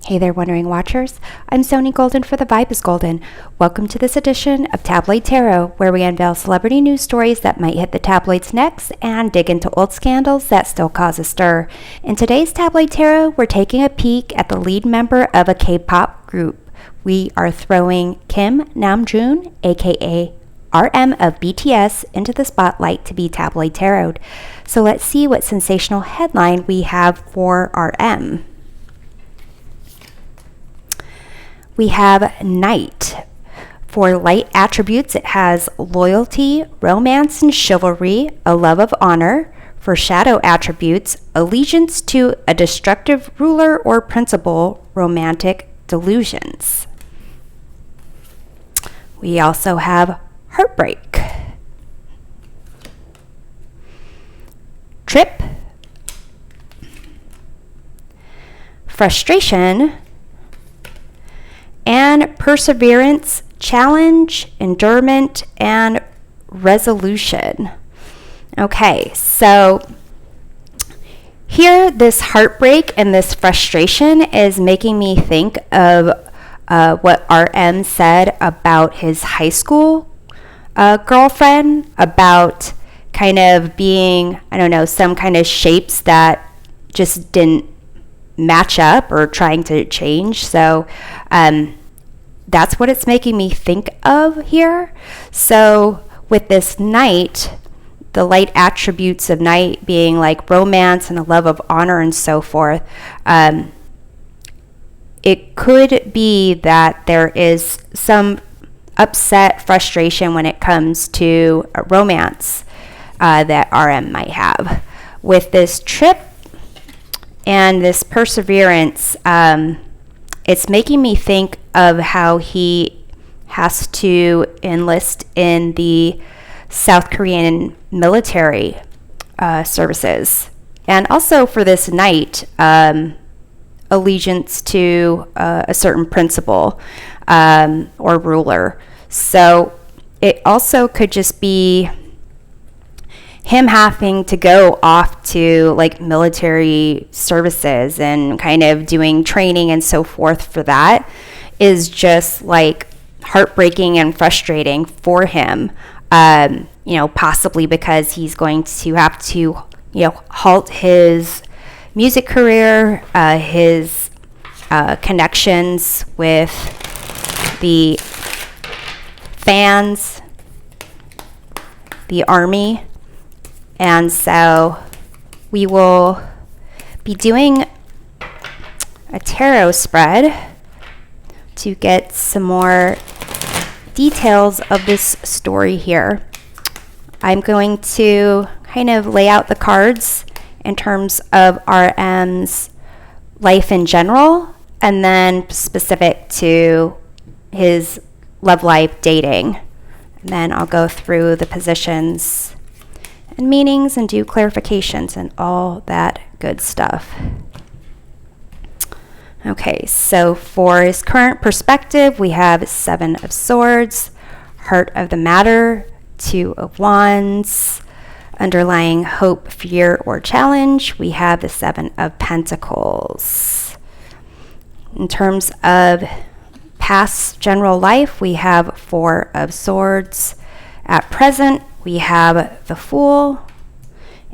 Hey there, Wondering Watchers. I'm Sony Golden for The Vibe is Golden. Welcome to this edition of Tabloid Tarot, where we unveil celebrity news stories that might hit the tabloids next and dig into old scandals that still cause a stir. In today's Tabloid Tarot, we're taking a peek at the lead member of a K-pop group. We are throwing Kim NAMJOON, aka RM of BTS, into the spotlight to be Tabloid Tarot. So let's see what sensational headline we have for RM. We have Knight. For light attributes, it has loyalty, romance and chivalry, a love of honor. For shadow attributes, allegiance to a destructive ruler or principle, romantic delusions. We also have heartbreak. Trip. Frustration. And perseverance, challenge, endurance, and resolution. Okay, so here this heartbreak and this frustration is making me think of what RM said about his high school girlfriend, about kind of being, I don't know, some kind of shapes that just didn't match up or trying to change. So that's what it's making me think of here. So with this Knight, the light attributes of Knight being like romance and a love of honor and so forth, it could be that there is some upset frustration when it comes to a romance that RM might have. With this trip and this perseverance, it's making me think of how he has to enlist in the South Korean military services. And also for this Knight, allegiance to a certain principle or ruler. So it also could just be him having to go off to like military services and kind of doing training and so forth for that is just like heartbreaking and frustrating for him. Possibly because he's going to have to, halt his music career, his connections with the fans, the army. And so we will be doing a tarot spread to get some more details of this story here. I'm going to kind of lay out the cards in terms of RM's life in general, and then specific to his love life, dating. And then I'll go through the positions and meanings and do clarifications and all that good stuff. Okay, so for his current perspective, we have 7 of Swords, Heart of the Matter, 2 of Wands, underlying hope, fear, or challenge, we have the 7 of Pentacles. In terms of past general life, we have 4 of Swords. At present, we have the Fool,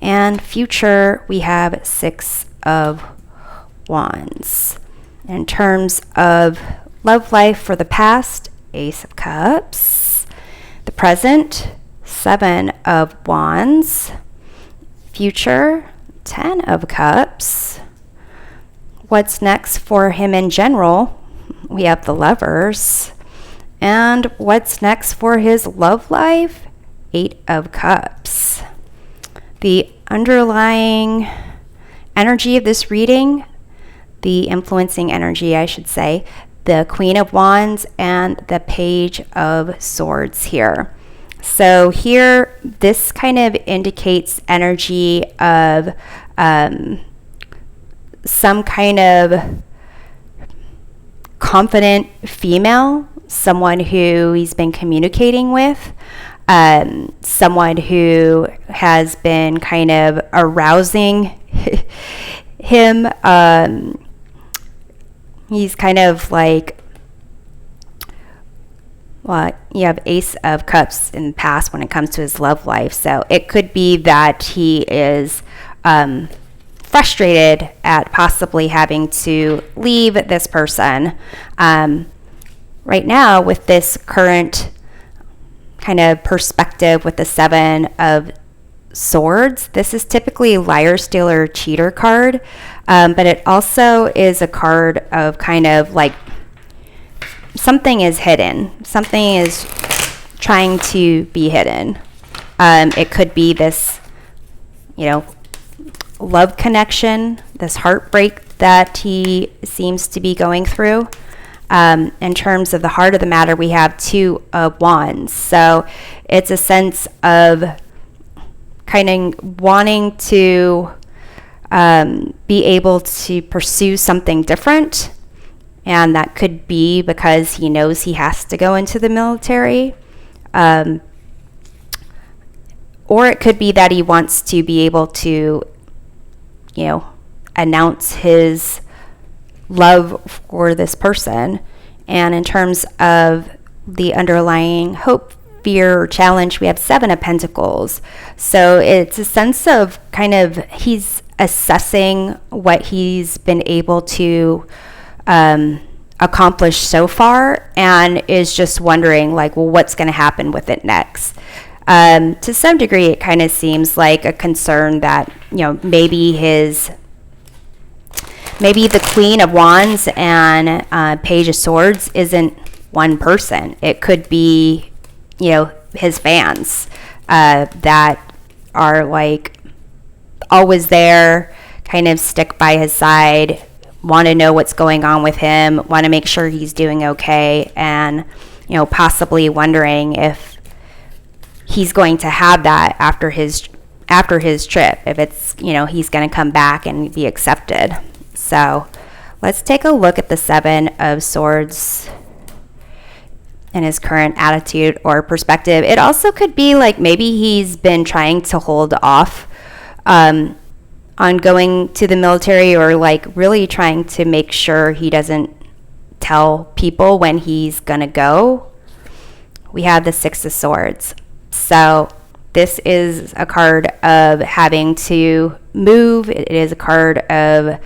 and future, we have 6 of Wands. In terms of love life for the past, Ace of Cups. The present, 7 of Wands. Future, 10 of Cups. What's next for him in general? We have the Lovers. And what's next for his love life? 8 of Cups. The underlying energy of this reading, the influencing energy, I should say, the Queen of Wands and the Page of Swords here. So here, this kind of indicates energy of some kind of confident female, someone who he's been communicating with, someone who has been kind of arousing him he's kind of like, well, you have Ace of Cups in the past when it comes to his love life. So it could be that he is frustrated at possibly having to leave this person. Right now, with this current kind of perspective with the Seven of Swords, this is typically liar, stealer, cheater card, but it also is a card of kind of like something is hidden, something is trying to be hidden. It could be this, love connection, this heartbreak that he seems to be going through. In terms of the heart of the matter, we have Two of Wands. So it's a sense of kind of wanting to be able to pursue something different. And that could be because he knows he has to go into the military. Or it could be that he wants to be able to, announce his love for this person. And in terms of the underlying hope, fear, or challenge, we have Seven of Pentacles. So it's a sense of kind of he's assessing what he's been able to accomplish so far and is just wondering like, well, what's going to happen with it next? To some degree, it kind of seems like a concern that, maybe the Queen of Wands and Page of Swords isn't one person. It could be, his fans that are like always there, kind of stick by his side, want to know what's going on with him, want to make sure he's doing okay, and, possibly wondering if he's going to have that after his trip, if it's, he's going to come back and be accepted. So let's take a look at the Seven of Swords and his current attitude or perspective. It also could be like maybe he's been trying to hold off on going to the military, or like really trying to make sure he doesn't tell people when he's gonna go. We have the Six of Swords. So this is a card of having to move. It is a card of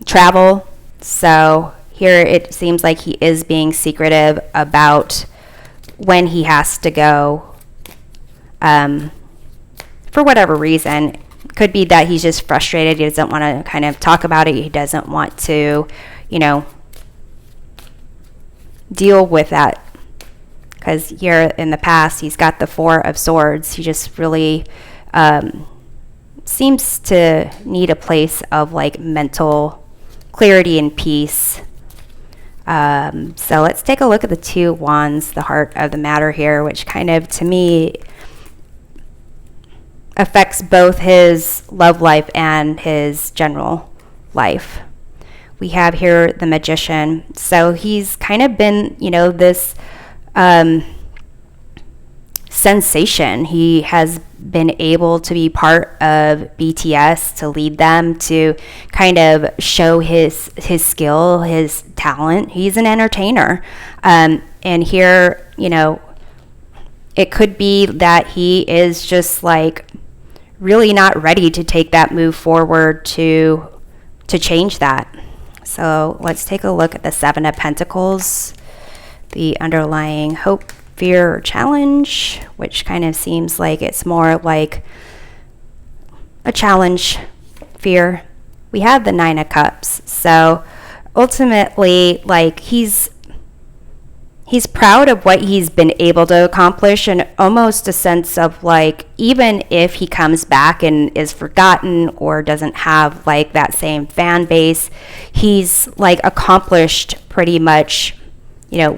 travel. So here it seems like he is being secretive about when he has to go, for whatever reason. Could be that he's just frustrated. He doesn't want to kind of talk about it. He doesn't want to, deal with that. Because here in the past, he's got the Four of Swords. He just really seems to need a place of like mental clarity and peace. So let's take a look at the Two of Wands, the heart of the matter here, which kind of, to me, affects both his love life and his general life. We have here the Magician. So he's kind of been, this sensation. He has been able to be part of BTS, to lead them, to kind of show his skill, his talent. He's an entertainer. And here, it could be that he is just like really not ready to take that move forward to change that. So let's take a look at the Seven of Pentacles, the underlying hope, fear, or challenge, which kind of seems like it's more like a challenge, fear. We have the Nine of Cups. So ultimately, like he's proud of what he's been able to accomplish, and almost a sense of like, even if he comes back and is forgotten or doesn't have like that same fan base, he's like accomplished pretty much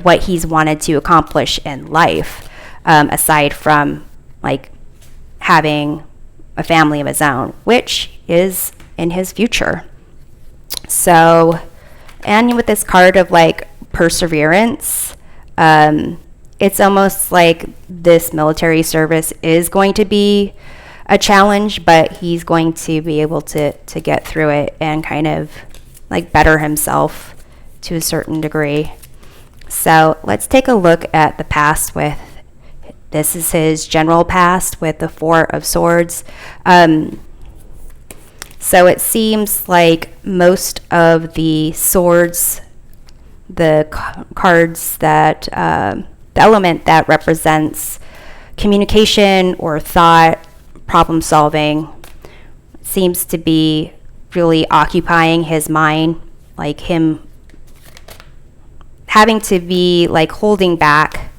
what he's wanted to accomplish in life, aside from like having a family of his own, which is in his future. So, and with this card of like perseverance, it's almost like this military service is going to be a challenge, but he's going to be able to get through it and kind of like better himself to a certain degree. So let's take a look at the past with, this is his general past with the Four of Swords. So it seems like most of the swords, the cards that, the element that represents communication or thought, problem solving, seems to be really occupying his mind, like him having to be like holding back,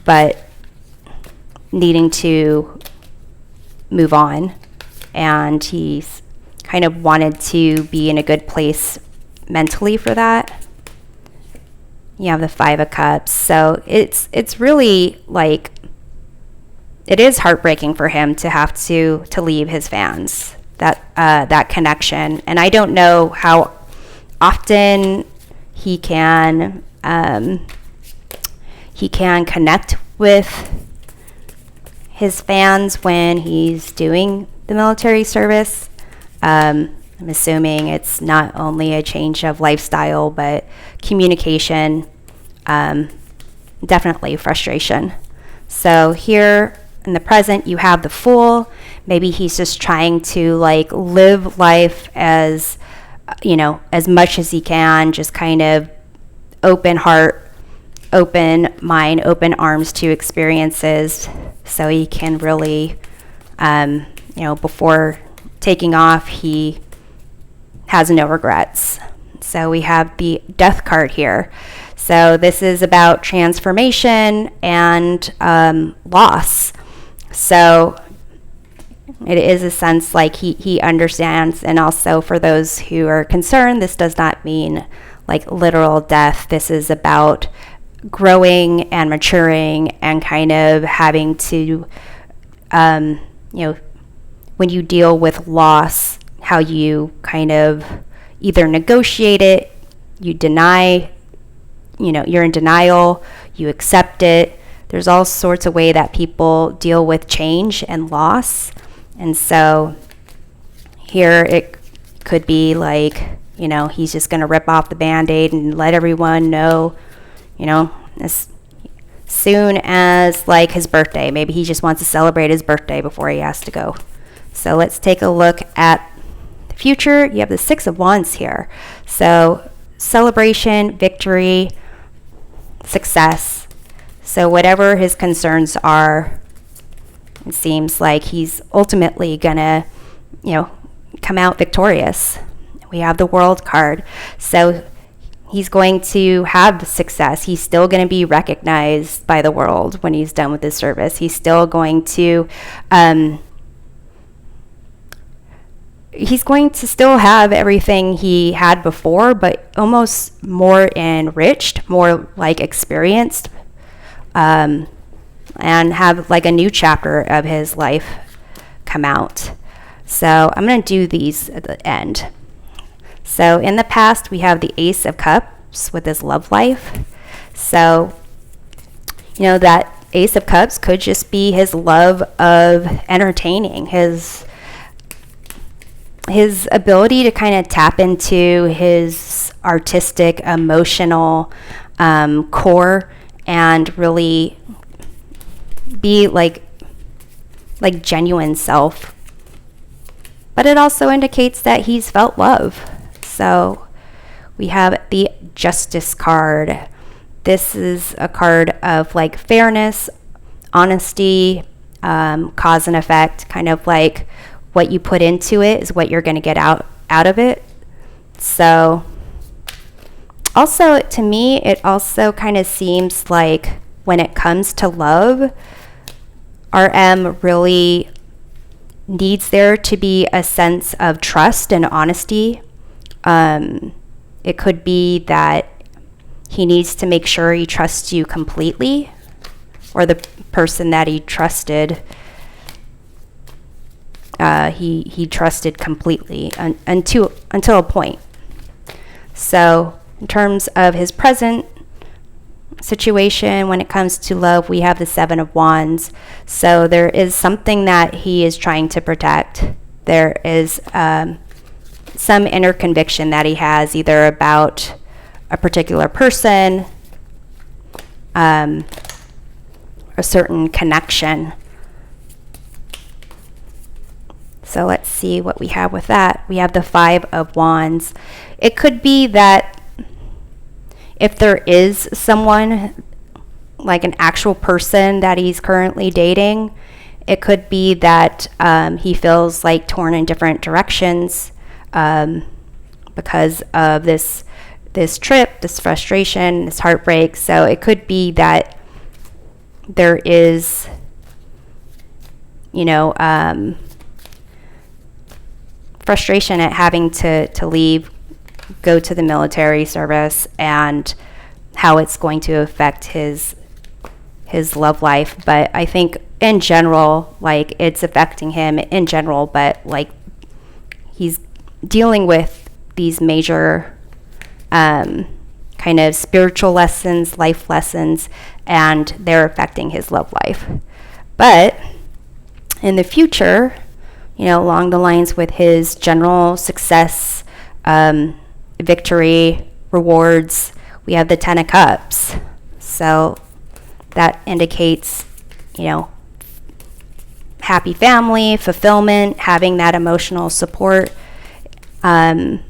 but needing to move on. And he's kind of wanted to be in a good place mentally for that. You have the Five of Cups. So it's really like, it is heartbreaking for him to have to leave his fans, that connection. And I don't know how often he can connect with his fans when he's doing the military service. I'm assuming it's not only a change of lifestyle, but communication, definitely frustration. So here in the present, you have the Fool. Maybe he's just trying to like live life as, as much as he can, just kind of open heart, open mind, open arms to experiences, so he can really, before taking off, he has no regrets. So we have the Death card here. So this is about transformation and loss. So it is a sense like he understands. And also for those who are concerned, this does not mean like literal death. This is about growing and maturing and kind of having to, when you deal with loss, how you kind of either negotiate it, you deny, you're in denial, you accept it. There's all sorts of way that people deal with change and loss. And so here it could be like, he's just going to rip off the Band-Aid and let everyone know, as soon as like his birthday. Maybe he just wants to celebrate his birthday before he has to go. So let's take a look at the future. You have the Six of Wands here. So celebration, victory, success. So whatever his concerns are, it seems like he's ultimately gonna, come out victorious. We have the World card. So he's going to have success. He's still going to be recognized by the world when he's done with his service. He's still going to, still have everything he had before, but almost more enriched, more like experienced, and have like a new chapter of his life come out. So I'm going to do these at the end. So in the past, we have the Ace of Cups with his love life. So, that Ace of Cups could just be his love of entertaining, his ability to kind of tap into his artistic, emotional core and really be like genuine self. But it also indicates that he's felt love. So we have the Justice card. This is a card of like fairness, honesty, cause and effect, kind of like what you put into it is what you're going to get out of it. So also to me, it also kind of seems like when it comes to love, RM really needs there to be a sense of trust and honesty. It could be that he needs to make sure he trusts you completely, or the person that he trusted, he trusted completely until a point. So in terms of his present, situation when it comes to love, we have the Seven of Wands. So there is something that he is trying to protect. There is some inner conviction that he has, either about a particular person, a certain connection. So let's see what we have with that. We have the Five of Wands. It could be that if there is someone, like an actual person that he's currently dating, it could be that he feels like torn in different directions because of this trip, this frustration, this heartbreak. So it could be that there is, frustration at having to leave, go to the military service, and how it's going to affect his love life. But I think in general, like, it's affecting him in general, but like, he's dealing with these major kind of spiritual lessons, life lessons, and they're affecting his love life. But in the future, along the lines with his general success, victory, rewards, we have the Ten of Cups. So that indicates, happy family, fulfillment, having that emotional support from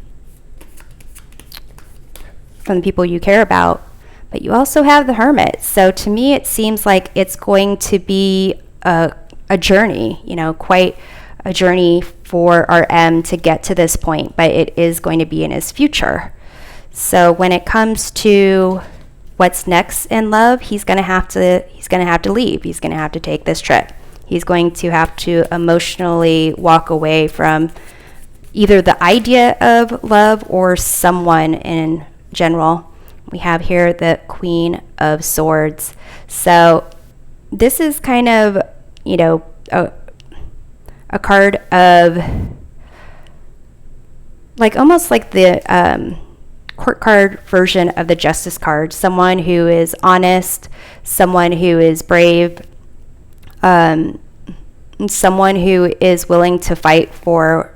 the people you care about. But you also have the Hermit. So to me, it seems like it's going to be a journey, quite a journey for our M to get to this point, but it is going to be in his future. So when it comes to what's next in love, he's going to have to leave. He's going to have to take this trip. He's going to have to emotionally walk away from either the idea of love or someone in general. We have here the Queen of Swords. So this is kind of, a card of almost like the court card version of the Justice card. Someone who is honest, someone who is brave, someone who is willing to fight for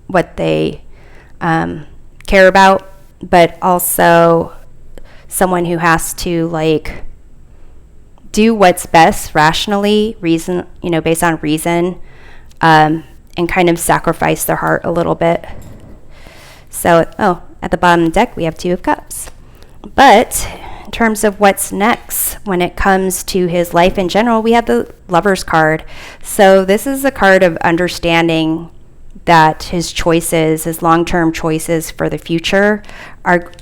what they care about, but also someone who has to do what's best rationally, reason, based on reason, and kind of sacrifice their heart a little bit. So, at the bottom of the deck, we have Two of Cups. But in terms of what's next when it comes to his life in general, we have the Lover's card. So this is a card of understanding that his choices, his long-term choices for the future are,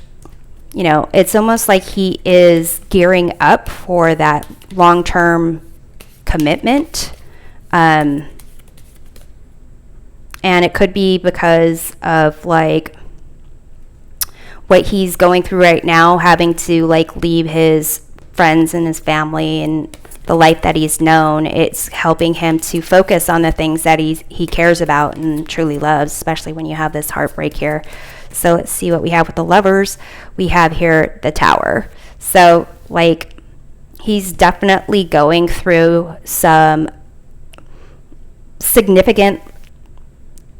it's almost like he is gearing up for that long-term commitment. And it could be because of what he's going through right now, having to leave his friends and his family and the life that he's known. It's helping him to focus on the things that he cares about and truly loves, especially when you have this heartbreak here. So let's see what we have with the Lovers. We have here the Tower. So he's definitely going through some significant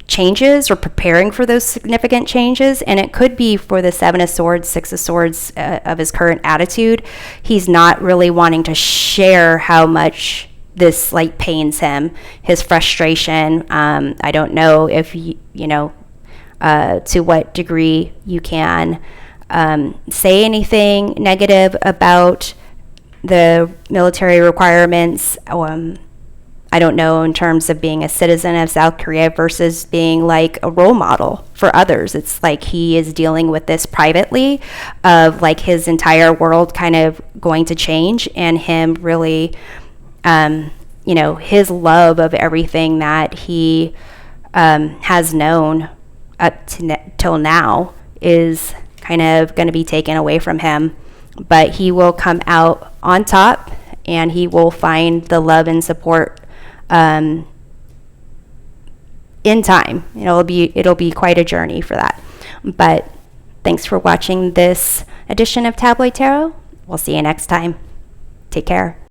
changes or preparing for those significant changes, and it could be for the Seven of Swords, Six of Swords of his current attitude. He's not really wanting to share how much this pains him, his frustration. I don't know if to what degree you can say anything negative about the military requirements. I don't know in terms of being a citizen of South Korea versus being a role model for others. It's he is dealing with this privately, of his entire world kind of going to change, and him really, his love of everything that he has known up to till now is kind of going to be taken away from him. But he will come out on top, and he will find the love and support in time. It'll be quite a journey for that. But thanks for watching this edition of Tabloid Tarot. We'll see you next time. Take care.